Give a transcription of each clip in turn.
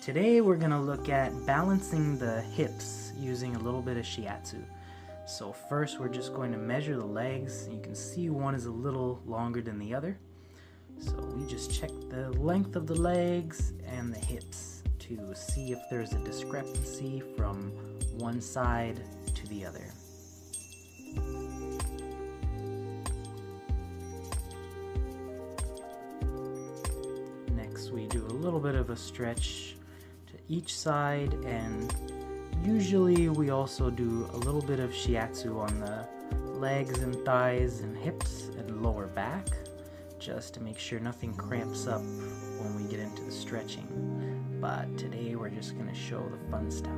Today we're going to look at balancing the hips using a little bit of Shiatsu. So first we're just going to measure the legs. You can see one is a little longer than the other. So we just check the length of the legs and the hips to see if there's a discrepancy from one side to the other. Next we do a little bit of a stretch to each side, and usually we also do a little bit of Shiatsu on the legs and thighs and hips and lower back, just to make sure nothing cramps up when we get into the stretching. But today we're just going to show the fun stuff.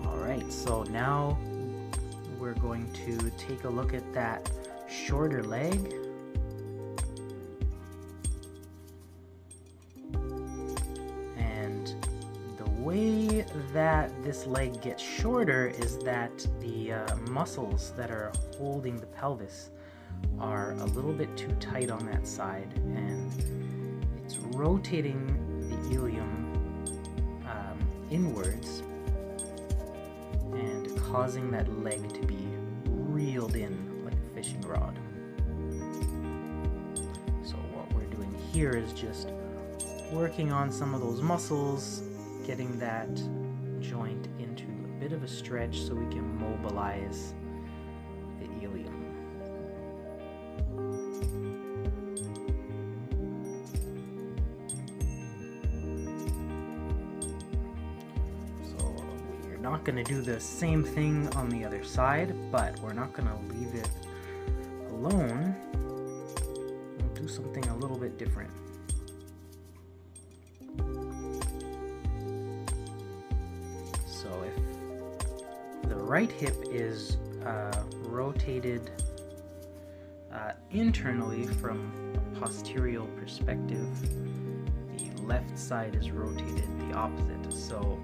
Alright, so now we're going to take a look at that shorter leg. And the way that this leg gets shorter is that the muscles that are holding the pelvis are a little bit too tight on that side, and it's rotating the ilium inwards and causing that leg to be reeled in like a fishing rod. So what we're doing here is just working on some of those muscles, getting that joint into a bit of a stretch so we can mobilize the ilium. Not going to do the same thing on the other side, but we're not going to leave it alone. We'll do something a little bit different. So if the right hip is rotated internally from a posterior perspective, the left side is rotated the opposite. So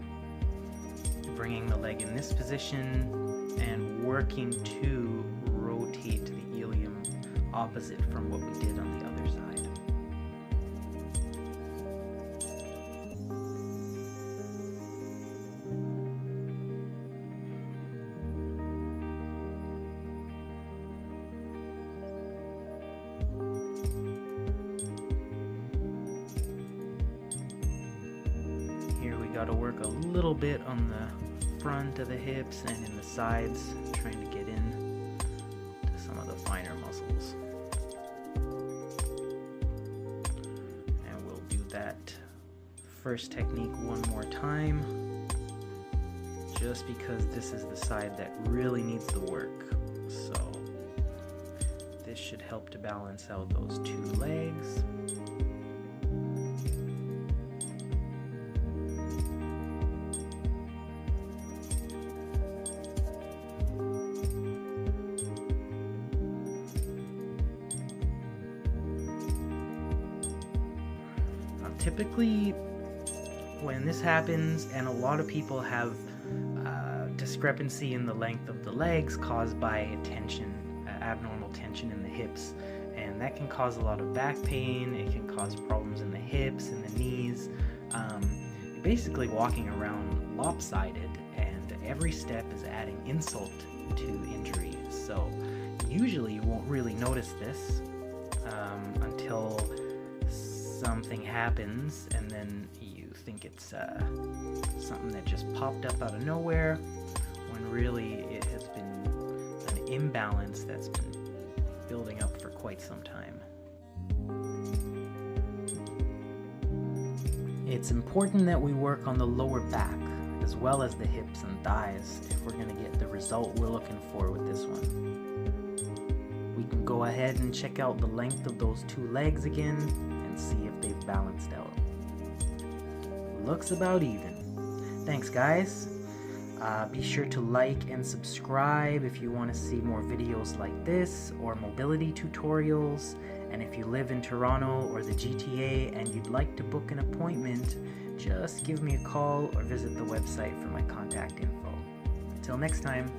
bringing the leg in this position and working to rotate the ilium opposite from what we did on the other side. Here we got to work a little bit on the front of the hips and in the sides, trying to get in to some of the finer muscles. And we'll do that first technique one more time, just because this is the side that really needs the work. So this should help to balance out those two legs. Typically, when this happens, and a lot of people have discrepancy in the length of the legs caused by tension, abnormal tension in the hips, and that can cause a lot of back pain. It can cause problems in the hips and the knees. You're basically walking around lopsided, and every step is adding insult to injury. So usually you won't really notice this until something happens, and then you think it's something that just popped up out of nowhere, when really it has been an imbalance that's been building up for quite some time. It's important that we work on the lower back as well as the hips and thighs if we're going to get the result we're looking for with this one. We can go ahead and check out the length of those two legs again and see if they've balanced out. Looks about even. Thanks guys. Be sure to like and subscribe if you want to see more videos like this or mobility tutorials. And if you live in Toronto or the GTA and you'd like to book an appointment, just give me a call or visit the website for my contact info. Until next time.